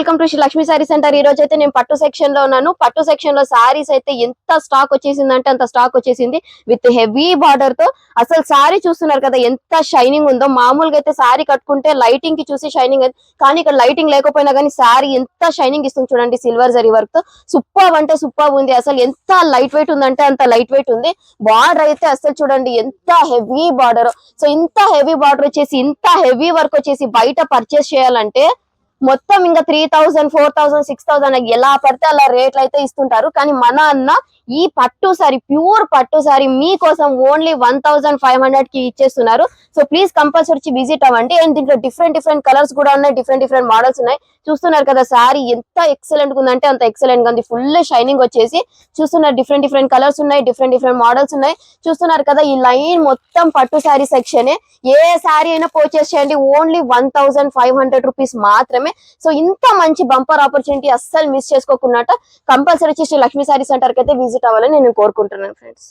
Welcome to Shri Lakshmi sari centre. ఈ రోజు అయితే నేను పట్టు సెక్షన్ లో ఉన్నాను. పట్టు సెక్షన్ లో సారీస్ అయితే ఎంత స్టాక్ వచ్చేసింది అంటే అంత స్టాక్ వచ్చేసింది విత్ హెవీ బార్డర్ తో. అసలు సారీ చూస్తున్నారు కదా ఎంత షైనింగ్ ఉందో. మామూలుగా అయితే సారీ కట్టుకుంటే లైటింగ్ కి చూసి షైనింగ్, కానీ ఇక్కడ లైటింగ్ లేకపోయినా కానీ సారీ ఎంత షైనింగ్ ఇస్తుంది చూడండి. సిల్వర్ జరీ వర్క్ తో సూపర్ అంటే సూపర్ ఉంది. అసలు ఎంత లైట్ వెయిట్ ఉందంటే అంత లైట్ వెయిట్ ఉంది. బార్డర్ అయితే అసలు చూడండి ఎంత హెవీ బార్డర్. సో ఇంత హెవీ బార్డర్ వచ్చేసి ఇంత హెవీ వర్క్ వచ్చేసి బయట పర్చేస్ చేయాలంటే మొత్తం ఇంకా 3000 4000 6000 ఎలా పడితే అలా రేట్లు అయితే ఇస్తుంటారు. కానీ మన అన్న ఈ పట్టు సారీ, ప్యూర్ పట్టు సారీ మీకోసం ఓన్లీ 1500 కి ఇచ్చేస్తున్నారు. సో ప్లీజ్ కంపల్సరీ విజిట్ అవ్వండి. అండ్ దీంట్లో డిఫరెంట్ కలర్స్ కూడా ఉన్నాయి, డిఫరెంట్ మోడల్స్ ఉన్నాయి. చూస్తున్నారు కదా సారీ ఎంత ఎక్సలెంట్ గా ఉందంటే అంత ఎక్సలెంట్ గా ఉంది. ఫుల్ షైనింగ్ వచ్చేసి చూస్తున్నారు, డిఫరెంట్ కలర్స్ ఉన్నాయి, డిఫరెంట్ మోడల్స్ ఉన్నాయి. చూస్తున్నారు కదా ఈ లైన్ మొత్తం పట్టు సారీ సెక్షనే. ఏ సారీ అయినా పర్చేస్ చేయండి, ఓన్లీ 1500 రూపీస్ మాత్రమే. సో ఇంత మంచి బంపర్ ఆపర్చునిటీ అస్సలు మిస్ చేసుకోకుండా కంపల్సరీ శ్రీ లక్ష్మీ సారీ సెంటర్ కి అయితే విజిట్ అవ్వాలని నేను కోరుకుంటున్నాను ఫ్రెండ్స్.